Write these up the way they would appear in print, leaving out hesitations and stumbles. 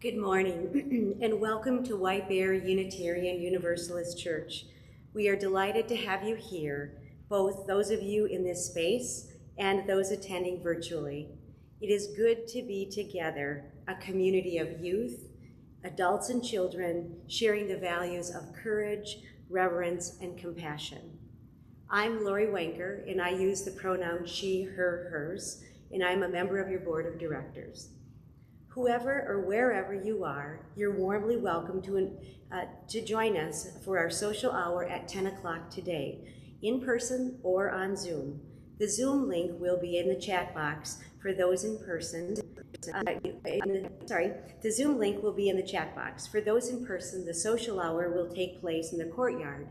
Good morning and welcome to White Bear Unitarian Universalist Church. We are delighted to have you here, both those of you in this space and those attending virtually. It is good to be together, a community of youth, adults and children sharing the values of courage, reverence, and compassion. I'm Lori Wanker and I use the pronoun she, her, hers, and I'm a member of your board of directors. Whoever or wherever you are, you're warmly welcome to join us for our social hour at 10 o'clock today, in person or on Zoom. The Zoom link will be in the chat box for those in person. The Zoom link will be in the chat box. For those in person, the social hour will take place in the courtyard.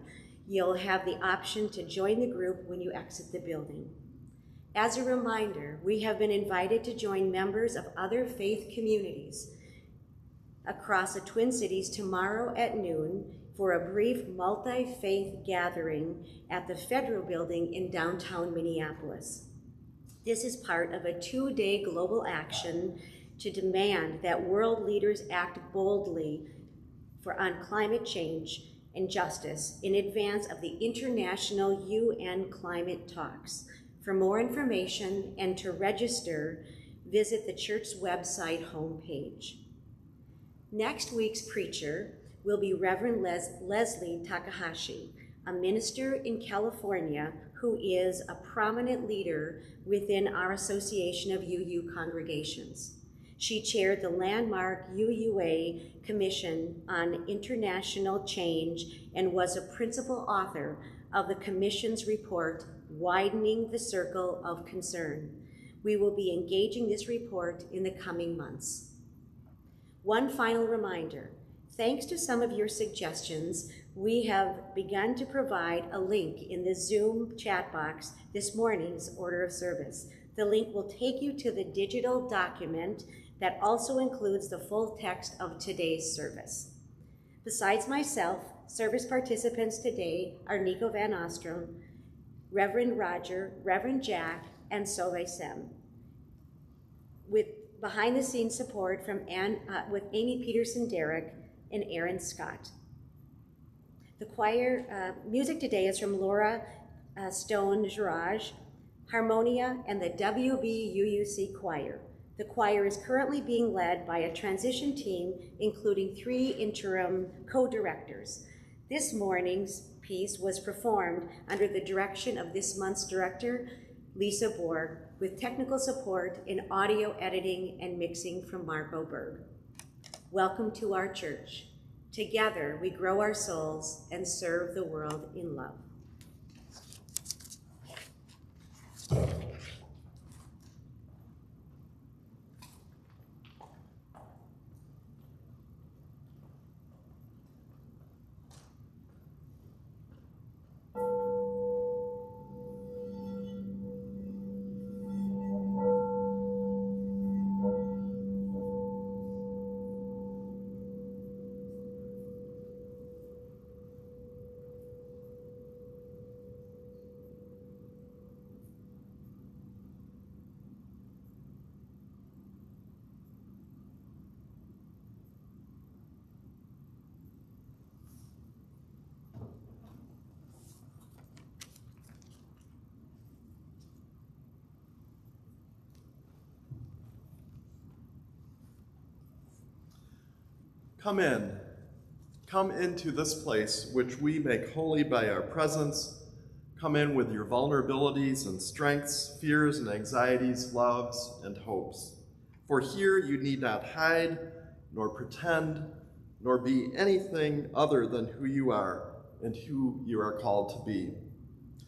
You'll have the option to join the group when you exit the building. As a reminder, we have been invited to join members of other faith communities across the Twin Cities tomorrow at noon for a brief multi-faith gathering at the Federal Building in downtown Minneapolis. This is part of a 2-day global action to demand that world leaders act boldly on climate change and justice in advance of the international UN climate talks. For more information and to register, visit the church's website homepage. Next week's preacher will be Reverend Leslie Takahashi, a minister in California who is a prominent leader within our Association of UU congregations. She chaired the landmark UUA Commission on International Change and was a principal author of the Commission's report, Widening the Circle of Concern. We will be engaging this report in the coming months. One final reminder, thanks to some of your suggestions, we have begun to provide a link in the Zoom chat box this morning's order of service. The link will take you to the digital document that also includes the full text of today's service. Besides myself, service participants today are Nico Van Ostrom, Reverend Roger, Reverend Jack, and Sove Sem, with behind-the-scenes support from with Amy Peterson-Derrick and Aaron Scott. The choir music today is from Laura Stone-Girage, Harmonia, and the WBUUC Choir. The choir is currently being led by a transition team, including 3 interim co-directors. This morning's piece was performed under the direction of this month's director, Lisa Borg, with technical support in audio editing and mixing from Marco Berg. Welcome to our church. Together, we grow our souls and serve the world in love. Come in. Come into this place which we make holy by our presence. Come in with your vulnerabilities and strengths, fears and anxieties, loves and hopes. For here you need not hide, nor pretend, nor be anything other than who you are and who you are called to be.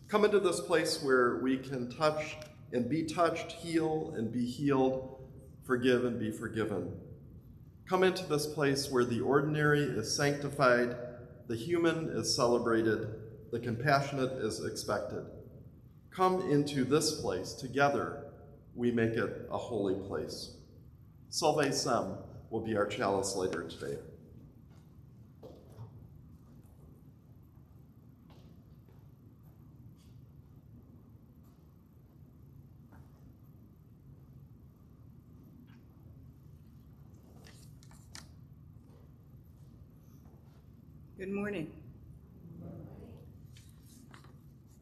Come into this place where we can touch and be touched, heal and be healed, forgive and be forgiven. Come into this place where the ordinary is sanctified, the human is celebrated, the compassionate is expected. Come into this place. Together, we make it a holy place. Sove Sem will be our chalice later today. Good morning.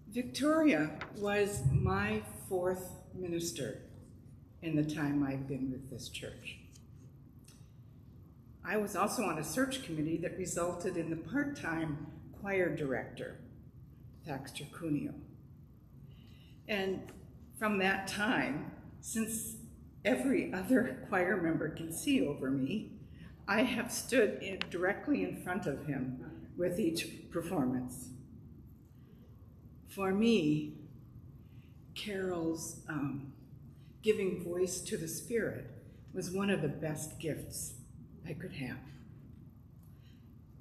Victoria was my fourth minister in the time I've been with this church. I was also on a search committee that resulted in the part-time choir director, Thaxter Cuneo. And from that time, since every other choir member can see over me, I have stood directly in front of him with each performance. For me, Carol's giving voice to the Spirit was one of the best gifts I could have.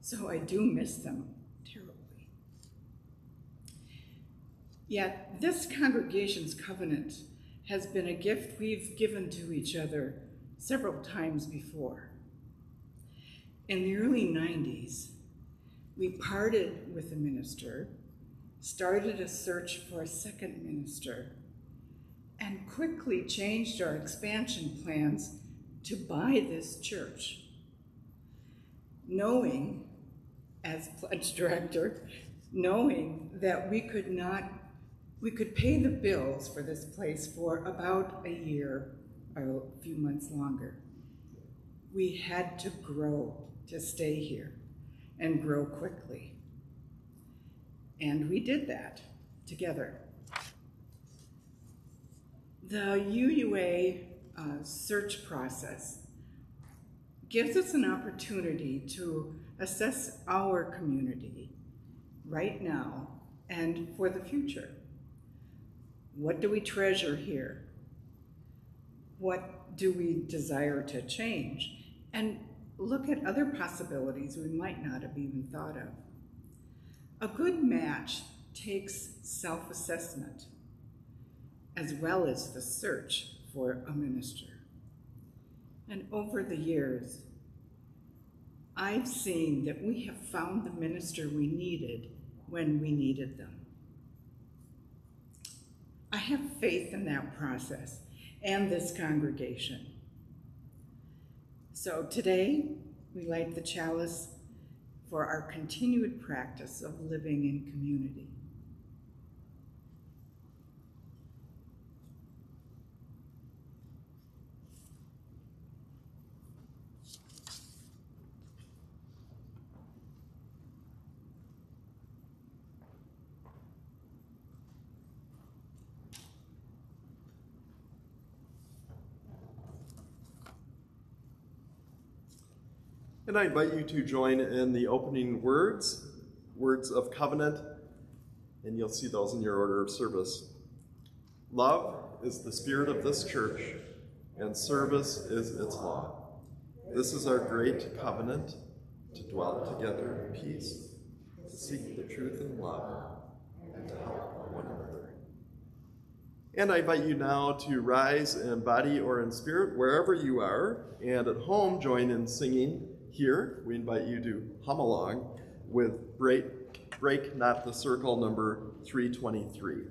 So I do miss them terribly. Yet this congregation's covenant has been a gift we've given to each other several times before. In the early 90s, we parted with a minister, started a search for a second minister, and quickly changed our expansion plans to buy this church, knowing, as pledge director, knowing that we could pay the bills for this place for about a year or a few months longer. We had to grow to stay here and grow quickly. And we did that together. The UUA search process gives us an opportunity to assess our community right now and for the future. What do we treasure here? What do we desire to change? And look at other possibilities we might not have even thought of. A good match takes self-assessment as well as the search for a minister. And over the years, I've seen that we have found the minister we needed when we needed them. I have faith in that process and this congregation. So today, we light the chalice for our continued practice of living in community. And I invite you to join in the opening words of covenant, and you'll see those in your order of service. Love is the spirit of this church, and service is its law. This is our great covenant, to dwell together in peace, to seek the truth in love, and to help one another. And I invite you now to rise in body or in spirit, wherever you are, and at home join in singing. Here, we invite you to hum along with Break Not the Circle, number 323.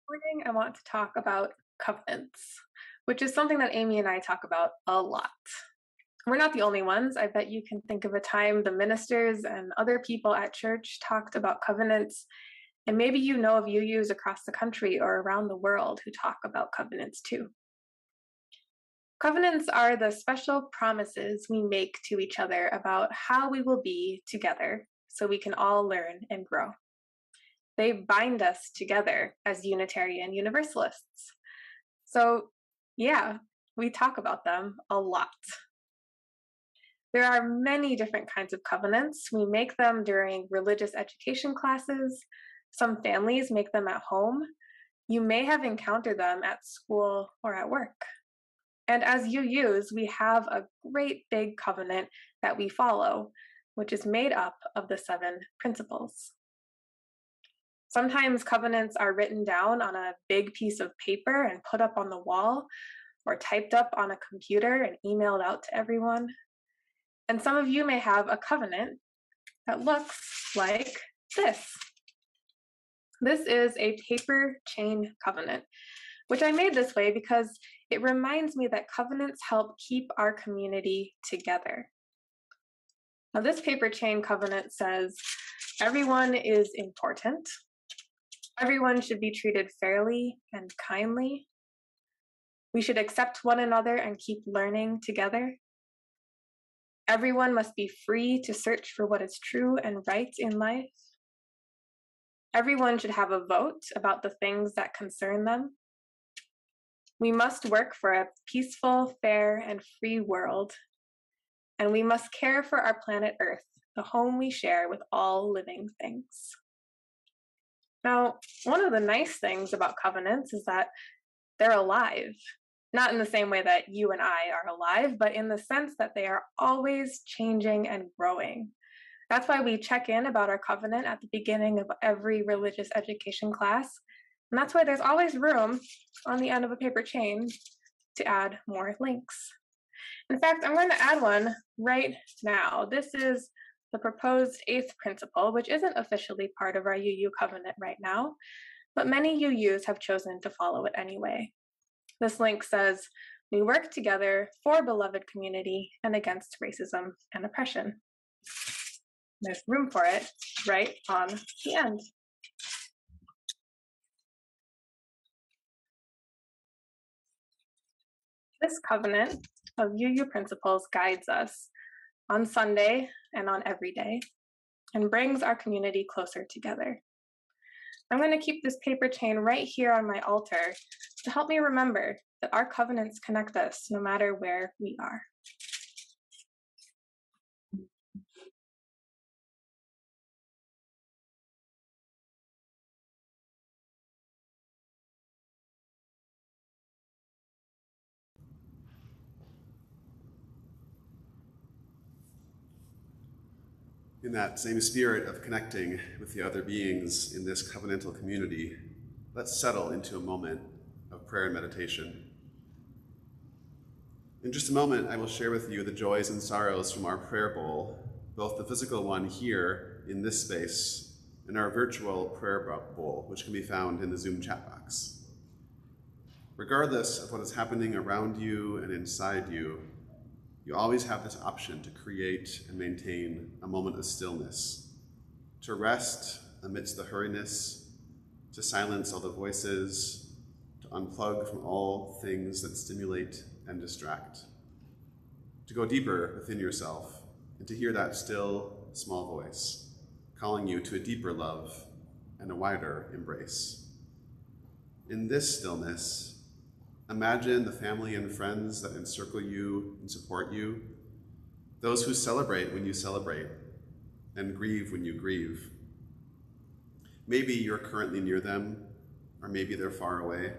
morning, I want to talk about covenants, which is something that Amy and I talk about a lot. We're not the only ones. I bet you can think of a time the ministers and other people at church talked about covenants, and maybe you know of UUs across the country or around the world who talk about covenants too. Covenants are the special promises we make to each other about how we will be together so we can all learn and grow. They bind us together as Unitarian Universalists. So, yeah, we talk about them a lot. There are many different kinds of covenants. We make them during religious education classes. Some families make them at home. You may have encountered them at school or at work. And as UUs, we have a great big covenant that we follow, which is made up of the 7 principles. Sometimes covenants are written down on a big piece of paper and put up on the wall, or typed up on a computer and emailed out to everyone. And some of you may have a covenant that looks like this. This is a paper chain covenant, which I made this way because it reminds me that covenants help keep our community together. Now, this paper chain covenant says everyone is important. Everyone should be treated fairly and kindly. We should accept one another and keep learning together. Everyone must be free to search for what is true and right in life. Everyone should have a vote about the things that concern them. We must work for a peaceful, fair, and free world. And we must care for our planet Earth, the home we share with all living things. Now, one of the nice things about covenants is that they're alive. Not in the same way that you and I are alive, but in the sense that they are always changing and growing. That's why we check in about our covenant at the beginning of every religious education class. And that's why there's always room on the end of a paper chain to add more links. In fact, I'm going to add one right now. This is the proposed 8th principle, which isn't officially part of our UU covenant right now, but many UUs have chosen to follow it anyway. This link says, we work together for beloved community and against racism and oppression. There's room for it right on the end. This covenant of UU principles guides us on Sunday and on every day and brings our community closer together. I'm going to keep this paper chain right here on my altar to help me remember that our covenants connect us no matter where we are. In that same spirit of connecting with the other beings in this covenantal community, let's settle into a moment of prayer and meditation. In just a moment, I will share with you the joys and sorrows from our prayer bowl, both the physical one here in this space and our virtual prayer bowl, which can be found in the Zoom chat box. Regardless of what is happening around you and inside you, you always have this option to create and maintain a moment of stillness, to rest amidst the hurriness, to silence all the voices, to unplug from all things that stimulate and distract, to go deeper within yourself and to hear that still, small voice calling you to a deeper love and a wider embrace. In this stillness, imagine the family and friends that encircle you and support you, those who celebrate when you celebrate and grieve when you grieve. Maybe you're currently near them, or maybe they're far away.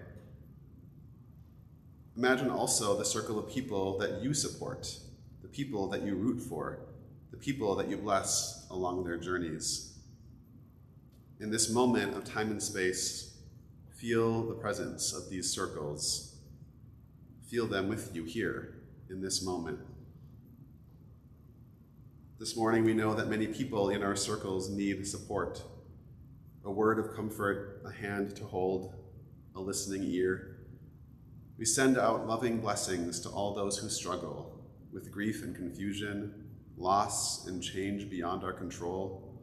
Imagine also the circle of people that you support, the people that you root for, the people that you bless along their journeys. In this moment of time and space, feel the presence of these circles. Feel them with you here in this moment. This morning, we know that many people in our circles need support, a word of comfort, a hand to hold, a listening ear. We send out loving blessings to all those who struggle with grief and confusion, loss and change beyond our control,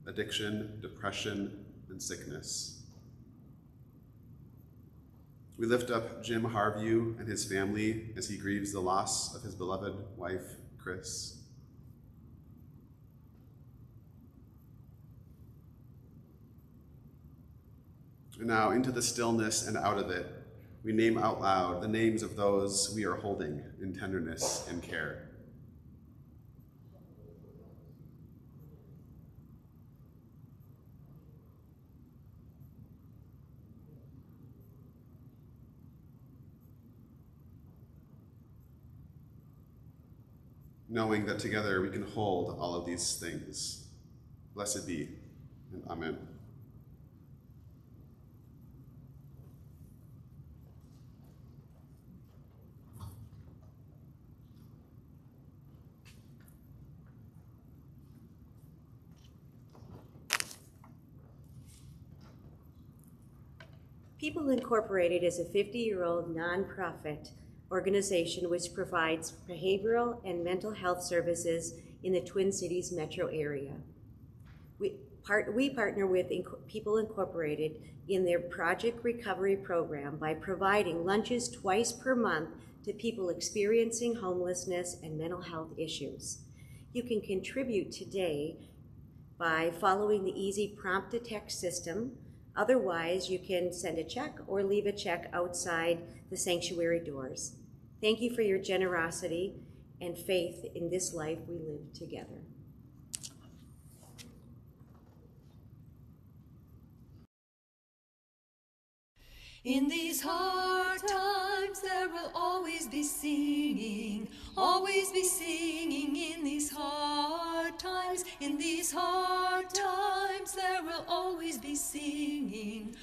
addiction, depression, and sickness. We lift up Jim Harview and his family as he grieves the loss of his beloved wife, Chris. And now, into the stillness and out of it, we name out loud the names of those we are holding in tenderness and care. Knowing that together we can hold all of these things. Blessed be, and amen. People Incorporated is a 50-year-old nonprofit organization which provides behavioral and mental health services in the Twin Cities metro area. We partner with People Incorporated in their Project Recovery program by providing lunches twice per month to people experiencing homelessness and mental health issues. You can contribute today by following the easy prompt-to-text system. Otherwise, you can send a check or leave a check outside the sanctuary doors. Thank you for your generosity and faith in this life we live together. In these hard times there will always be singing in these hard times. In these hard times there will always be singing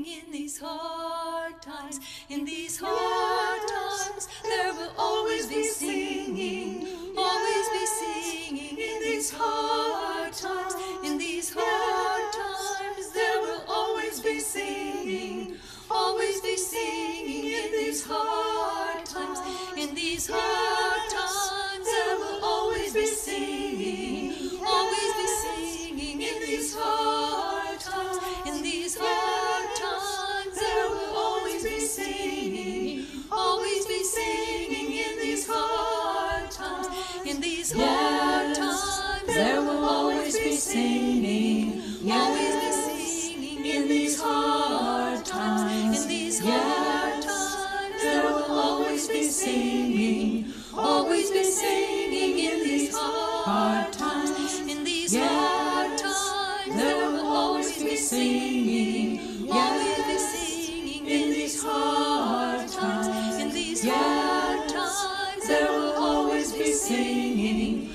in these hard times. In these hard times there will always be singing in these hard times. In these hard times there will always be singing in these hard times. In these hard times there will always be singing in these hard times. In these hard times there will always be singing in these hard times. In these hard times there will always be singing in these hard times. In these hard times there will always be singing in these hard times. In these hard times there will always be singing in these hard times. In these hard times there will always be singing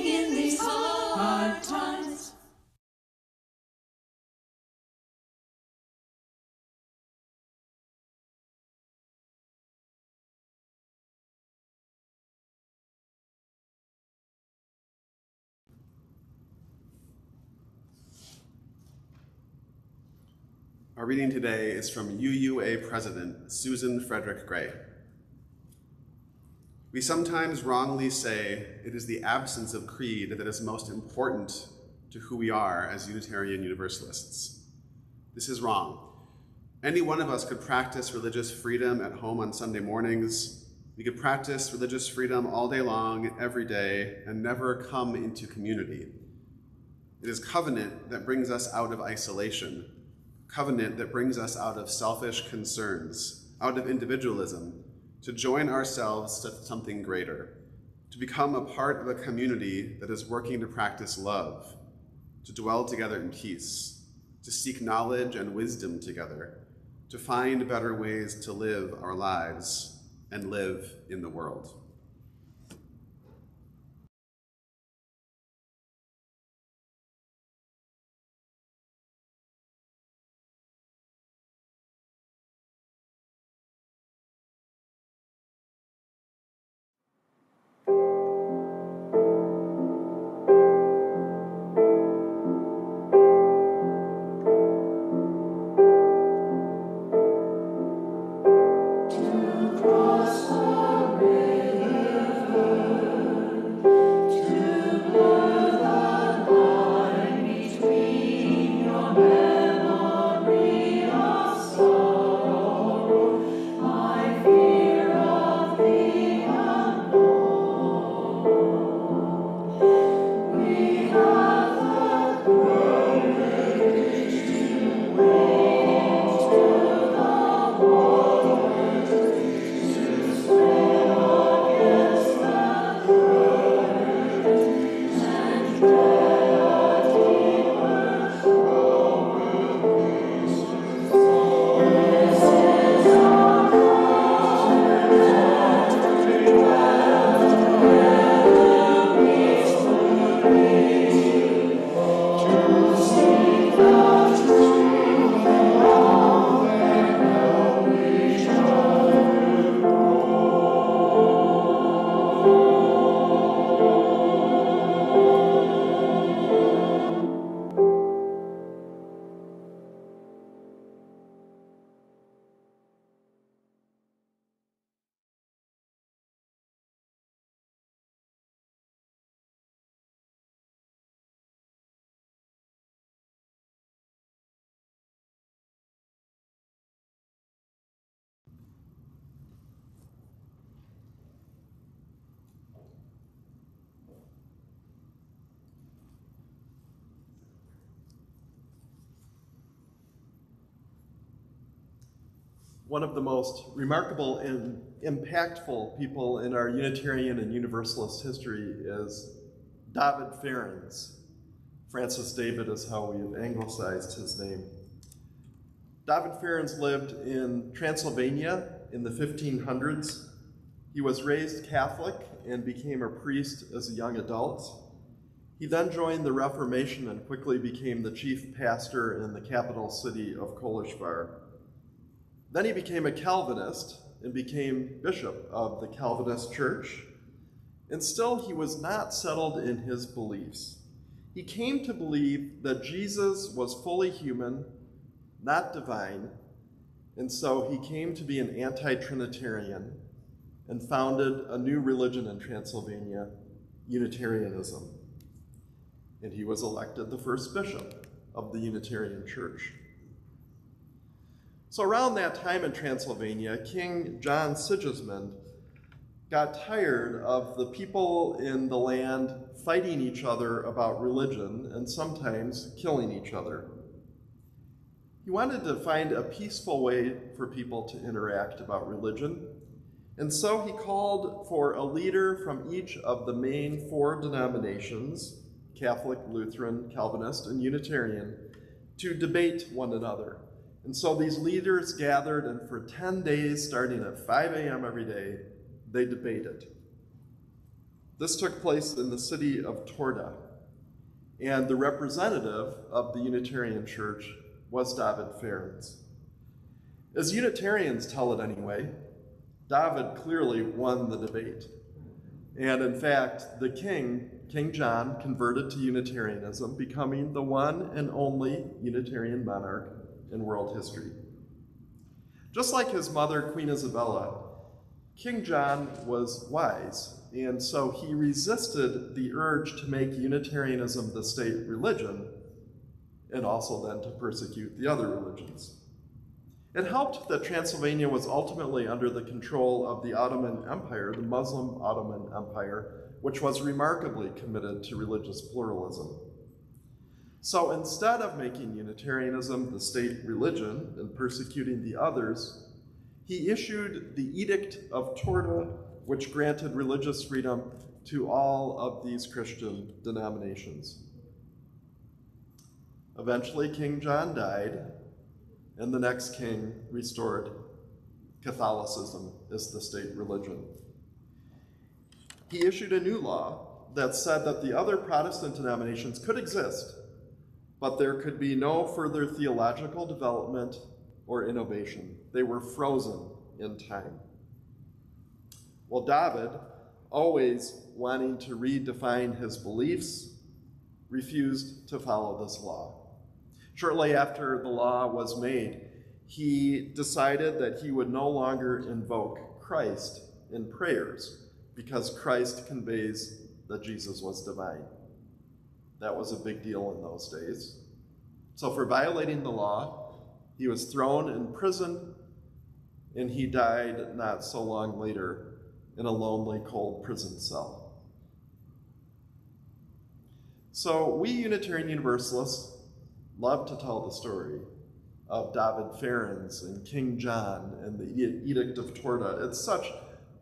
in these hard times. Our reading today is from UUA President Susan Frederick Gray. We sometimes wrongly say it is the absence of creed that is most important to who we are as Unitarian Universalists. This is wrong. Any one of us could practice religious freedom at home on Sunday mornings. We could practice religious freedom all day long, every day, and never come into community. It is covenant that brings us out of isolation, covenant that brings us out of selfish concerns, out of individualism, to join ourselves to something greater, to become a part of a community that is working to practice love, to dwell together in peace, to seek knowledge and wisdom together, to find better ways to live our lives and live in the world. one of the most remarkable and impactful people in our Unitarian and Universalist history is David Farrens. Francis David is how we've anglicized his name. David Farrens lived in Transylvania in the 1500s. He was raised Catholic and became a priest as a young adult. He then joined the Reformation and quickly became the chief pastor in the capital city of Kolishvar. Then he became a Calvinist and became bishop of the Calvinist Church. And still he was not settled in his beliefs. He came to believe that Jesus was fully human, not divine, and so he came to be an anti-Trinitarian and founded a new religion in Transylvania, Unitarianism. And he was elected the first bishop of the Unitarian Church. So around that time in Transylvania, King John Sigismund got tired of the people in the land fighting each other about religion and sometimes killing each other. He wanted to find a peaceful way for people to interact about religion, and so he called for a leader from each of the main four denominations, Catholic, Lutheran, Calvinist, and Unitarian, to debate one another. And so these leaders gathered, and for 10 days, starting at 5 a.m. every day, they debated. This took place in the city of Torda, and the representative of the Unitarian Church was David Farrens. As Unitarians tell it anyway, David clearly won the debate. And in fact, the king, King John, converted to Unitarianism, becoming the one and only Unitarian monarch in world history. Just like his mother, Queen Isabella, King John was wise, and so he resisted the urge to make Unitarianism the state religion, and also then to persecute the other religions. It helped that Transylvania was ultimately under the control of the Ottoman Empire, the Muslim Ottoman Empire, which was remarkably committed to religious pluralism. So instead of making Unitarianism the state religion and persecuting the others, he issued the Edict of Torda, which granted religious freedom to all of these Christian denominations. Eventually, King John died, and the next king restored Catholicism as the state religion. He issued a new law that said that the other Protestant denominations could exist, but there could be no further theological development or innovation. They were frozen in time. Well, David, always wanting to redefine his beliefs, refused to follow this law. Shortly after the law was made, he decided that he would no longer invoke Christ in prayers because Christ conveys that Jesus was divine. That was a big deal in those days. So for violating the law, he was thrown in prison, and he died not so long later in a lonely, cold prison cell. So we Unitarian Universalists love to tell the story of David Farrens and King John and the Edict of Torda. It's such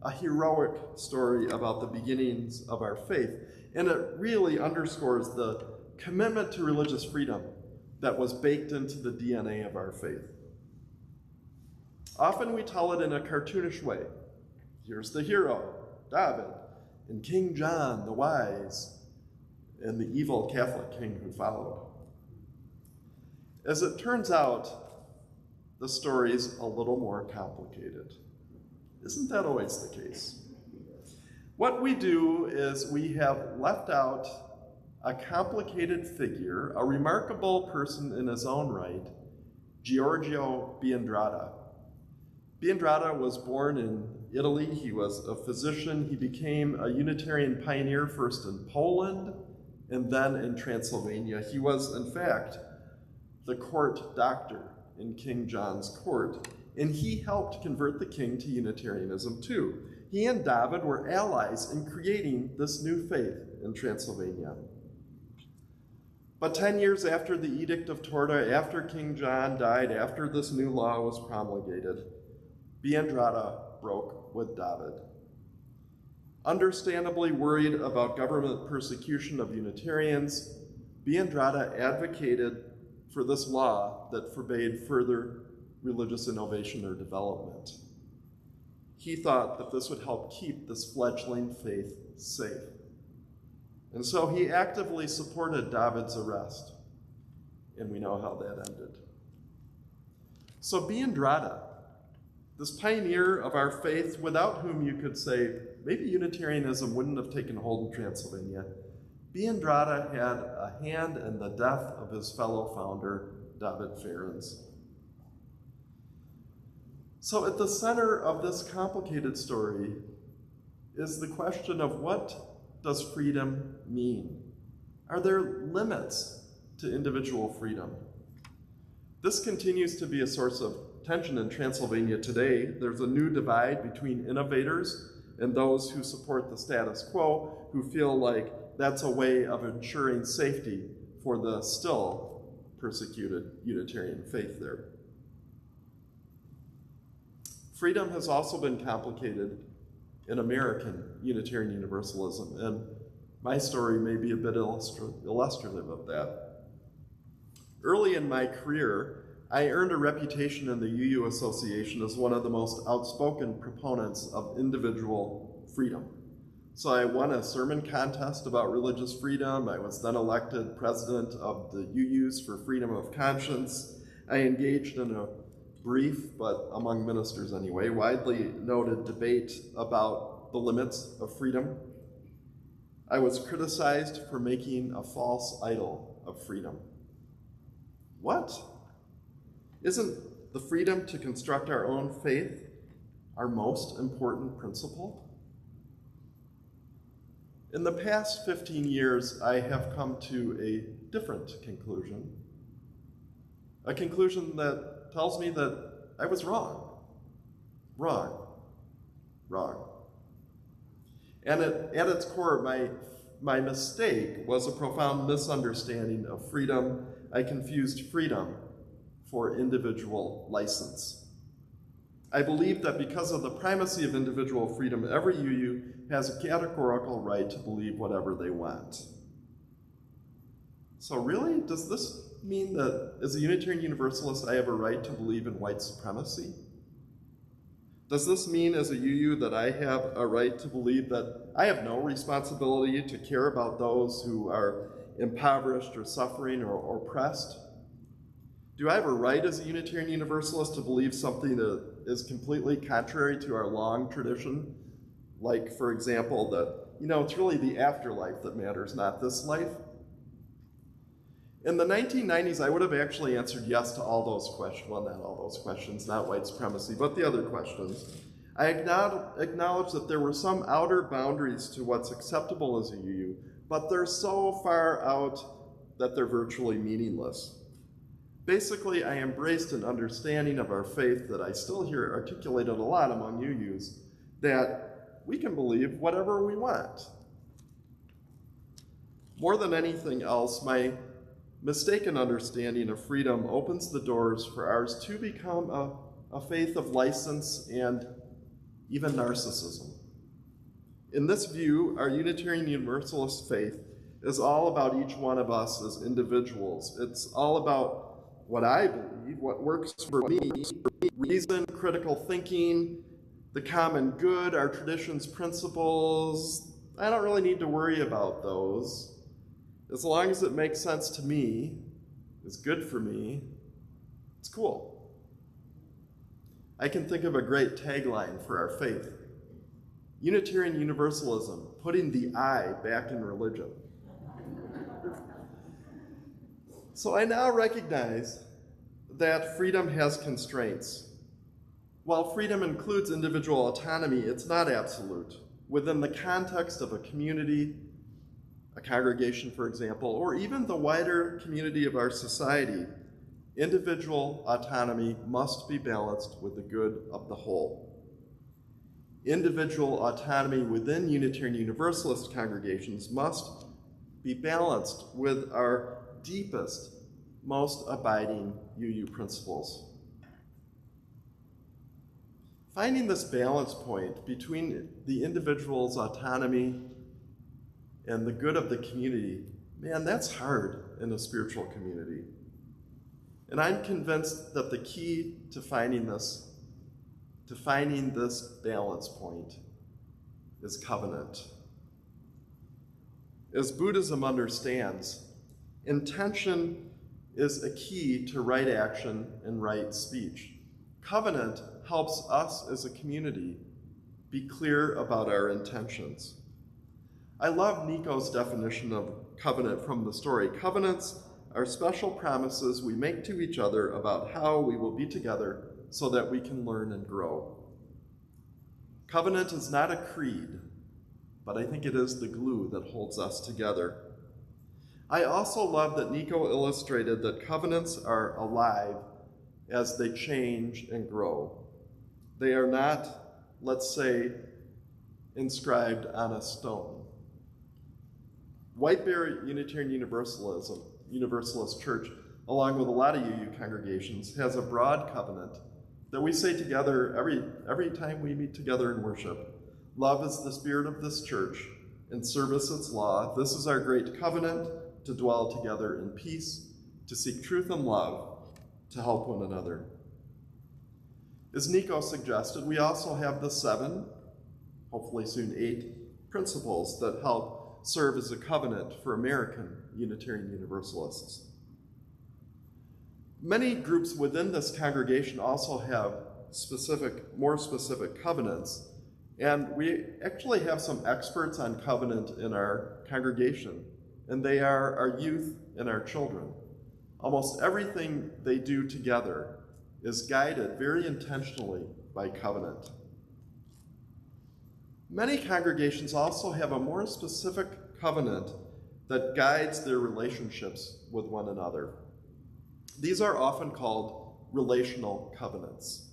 a heroic story about the beginnings of our faith, and it really underscores the commitment to religious freedom that was baked into the DNA of our faith. Often we tell it in a cartoonish way. Here's the hero, David, and King John, the wise, and the evil Catholic king who followed. As it turns out, the story's a little more complicated. Isn't that always the case? What we do is we have left out a complicated figure, a remarkable person in his own right, Giorgio Biandrata. Biandrata was born in Italy. He was a physician. He became a Unitarian pioneer first in Poland and then in Transylvania. He was, in fact, the court doctor in King John's court, and he helped convert the king to Unitarianism too. He and David were allies in creating this new faith in Transylvania. But 10 years after the Edict of Torda, after King John died, after this new law was promulgated, Biandrada broke with David. Understandably worried about government persecution of Unitarians, Biandrada advocated for this law that forbade further religious innovation or development. He thought that this would help keep this fledgling faith safe. And so he actively supported David's arrest. And we know how that ended. So Biandrada, this pioneer of our faith, without whom you could say maybe Unitarianism wouldn't have taken hold in Transylvania, Biandrada had a hand in the death of his fellow founder, David Farrens. So at the center of this complicated story is the question of what does freedom mean? Are there limits to individual freedom? This continues to be a source of tension in Transylvania today. There's a new divide between innovators and those who support the status quo, who feel like that's a way of ensuring safety for the still persecuted Unitarian faith there. Freedom has also been complicated in American Unitarian Universalism, and my story may be a bit illustrative of that. Early in my career, I earned a reputation in the UU Association as one of the most outspoken proponents of individual freedom. So I won a sermon contest about religious freedom. I was then elected president of the UUs for freedom of conscience. I engaged in a brief, but among ministers anyway, widely noted debate about the limits of freedom. I was criticized for making a false idol of freedom. What? Isn't the freedom to construct our own faith our most important principle? In the past 15 years, I have come to a different conclusion. A conclusion that tells me that I was wrong. And at its core, my mistake was a profound misunderstanding of freedom. I confused freedom for individual license. I believe that because of the primacy of individual freedom, every UU has a categorical right to believe whatever they want. So really, does this mean that as a Unitarian Universalist, I have a right to believe in white supremacy? Does this mean as a UU that I have a right to believe that I have no responsibility to care about those who are impoverished or suffering or oppressed? Do I have a right as a Unitarian Universalist to believe something that is completely contrary to our long tradition? Like, for example, that, it's really the afterlife that matters, not this life? In the 1990s, I would have actually answered yes to all those questions. Well, not all those questions, not white supremacy, but the other questions. I acknowledge that there were some outer boundaries to what's acceptable as a UU, but they're so far out that they're virtually meaningless. Basically, I embraced an understanding of our faith that I still hear articulated a lot among UUs, that we can believe whatever we want. More than anything else, my mistaken understanding of freedom opens the doors for ours to become a faith of license and even narcissism. In this view, our Unitarian Universalist faith is all about each one of us as individuals. It's all about what I believe, what works for me, reason, critical thinking, the common good, our tradition's principles. I don't really need to worry about those. As long as it makes sense to me, is good for me, it's cool. I can think of a great tagline for our faith. Unitarian Universalism, putting the I back in religion. So I now recognize that freedom has constraints. While freedom includes individual autonomy, it's not absolute. Within the context of a community, a congregation, for example, or even the wider community of our society, individual autonomy must be balanced with the good of the whole. Individual autonomy within Unitarian Universalist congregations must be balanced with our deepest, most abiding UU principles. Finding this balance point between the individual's autonomy and the good of the community, man, that's hard in a spiritual community. And I'm convinced that the key to finding this balance point is covenant. As Buddhism understands, intention is a key to right action and right speech. Covenant helps us as a community be clear about our intentions. I love Nico's definition of covenant from the story. Covenants are special promises we make to each other about how we will be together so that we can learn and grow. Covenant is not a creed, but I think it is the glue that holds us together. I also love that Nico illustrated that covenants are alive as they change and grow. They are not, let's say, inscribed on a stone. White Bear Unitarian Universalist Church, along with a lot of UU congregations, has a broad covenant that we say together every time we meet together in worship. Love is the spirit of this church, and service its law. This is our great covenant, to dwell together in peace, to seek truth and love, to help one another. As Nico suggested, we also have the 7, hopefully soon 8, principles that help serve as a covenant for American Unitarian Universalists. Many groups within this congregation also have more specific covenants, and we actually have some experts on covenant in our congregation, and they are our youth and our children. Almost everything they do together is guided very intentionally by covenant. Many congregations also have a more specific covenant that guides their relationships with one another. These are often called relational covenants.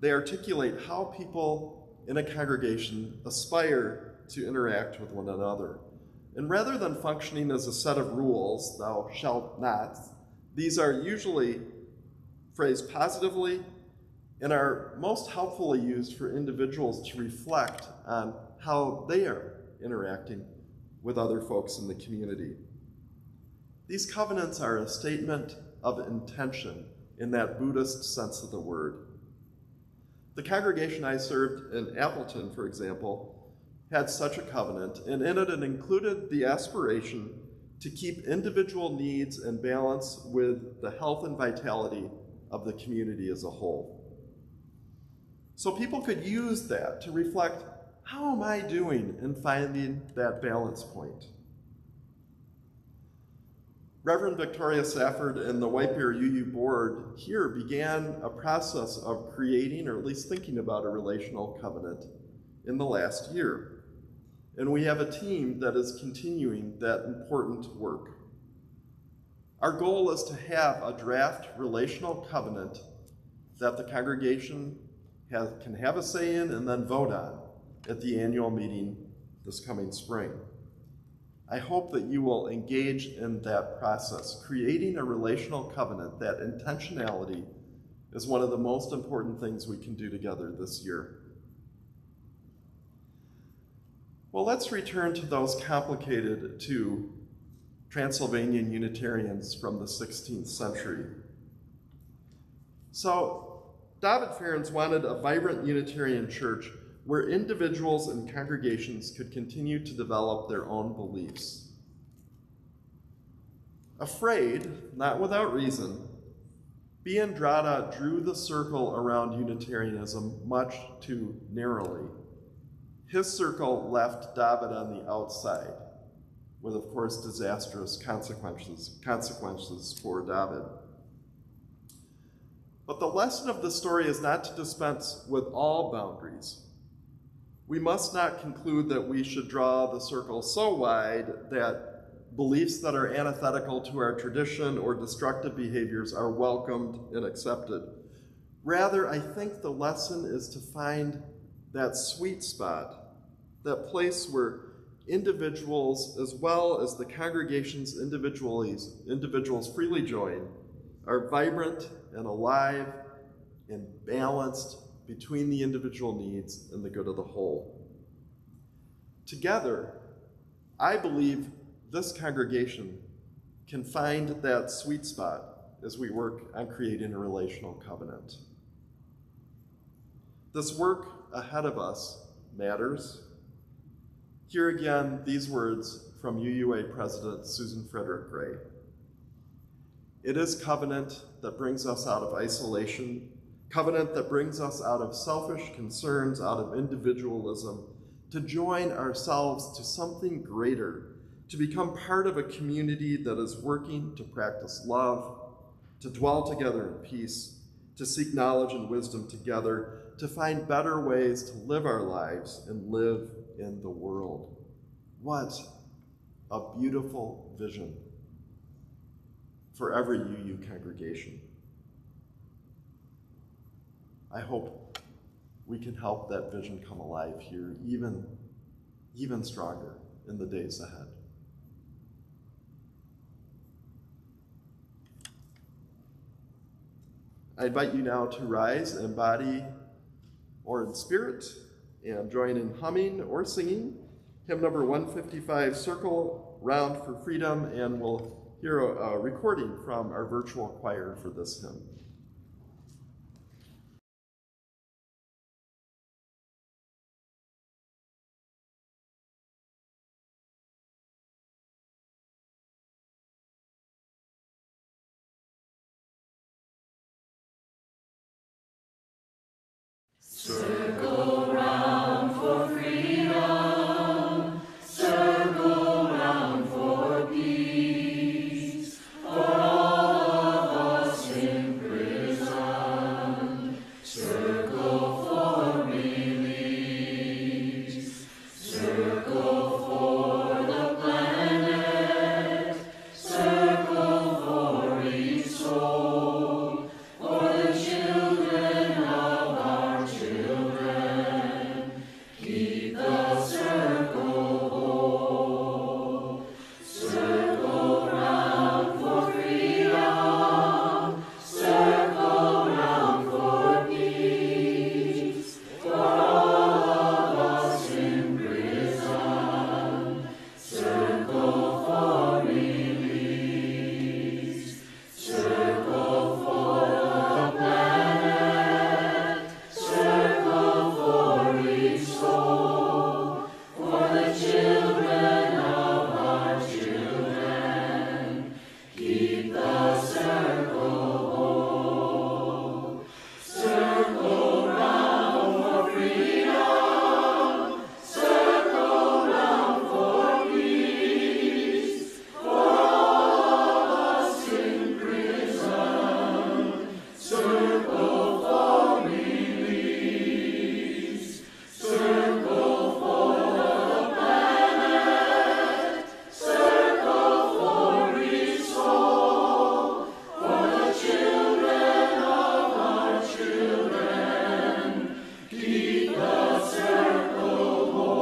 They articulate how people in a congregation aspire to interact with one another. And rather than functioning as a set of rules, thou shalt not, these are usually phrased positively and are most helpfully used for individuals to reflect on how they are interacting with other folks in the community. These covenants are a statement of intention in that Buddhist sense of the word. The congregation I served in Appleton, for example, had such a covenant, and in it included the aspiration to keep individual needs in balance with the health and vitality of the community as a whole. So people could use that to reflect, how am I doing in finding that balance point? Reverend Victoria Safford and the White Bear UU board here began a process of creating, or at least thinking about, a relational covenant in the last year. And we have a team that is continuing that important work. Our goal is to have a draft relational covenant that the congregation can have a say in and then vote on at the annual meeting this coming spring. I hope that you will engage in that process. Creating a relational covenant, that intentionality, is one of the most important things we can do together this year. Well, let's return to those complicated two Transylvanian Unitarians from the 16th century. So, David Farrens wanted a vibrant Unitarian church where individuals and congregations could continue to develop their own beliefs. Afraid, not without reason, Biandrada drew the circle around Unitarianism much too narrowly. His circle left David on the outside, with, of course, disastrous consequences for David. But the lesson of the story is not to dispense with all boundaries. We must not conclude that we should draw the circle so wide that beliefs that are antithetical to our tradition or destructive behaviors are welcomed and accepted. Rather, I think the lesson is to find that sweet spot, that place where individuals, as well as the congregation's individuals freely join, are vibrant and alive and balanced between the individual needs and the good of the whole. Together, I believe this congregation can find that sweet spot as we work on creating a relational covenant. This work ahead of us matters. Here again, these words from UUA President Susan Frederick Gray. It is covenant that brings us out of isolation, covenant that brings us out of selfish concerns, out of individualism, to join ourselves to something greater, to become part of a community that is working to practice love, to dwell together in peace, to seek knowledge and wisdom together, to find better ways to live our lives and live in the world. What a beautiful vision for every UU congregation. I hope we can help that vision come alive here even stronger in the days ahead. I invite you now to rise in body or in spirit and join in humming or singing hymn number 155, Circle Round for Freedom, and we'll hear a recording from our virtual choir for this hymn. Circle round for freedom, circle round for peace, for all of us imprisoned, circle for release, circle for the planet, circle for each soul, for the children of our children, keep the circle whole. Circle round for freedom, circle round for peace, for all of us imprisoned, circle for release, circle for the planet, circle for each soul, for the children of our children, keep the circle whole. Circle round for freedom, circle round for peace, for all of us imprisoned, circle for release, circle for the planet, circle for each soul, for the children of our children, keep the circle whole.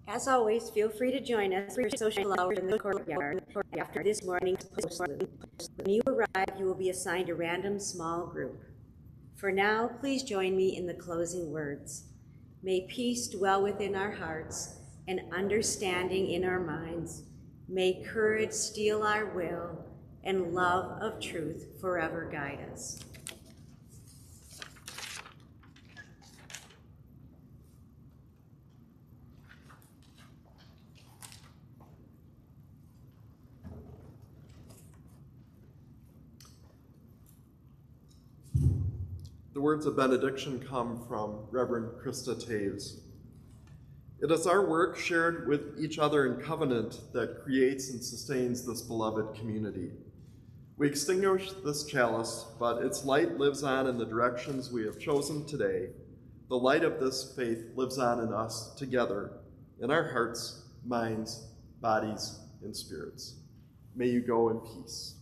As always, feel free to join us for social hour in the courtyard after this morning's posting. When you arrive, you will be assigned a random small group. For now, please join me in the closing words. May peace dwell within our hearts and understanding in our minds. May courage steel our will and love of truth forever guide us. The words of benediction come from Reverend Krista Taves. It is our work shared with each other in covenant that creates and sustains this beloved community. We extinguish this chalice, but its light lives on in the directions we have chosen today. The light of this faith lives on in us together, in our hearts, minds, bodies, and spirits. May you go in peace.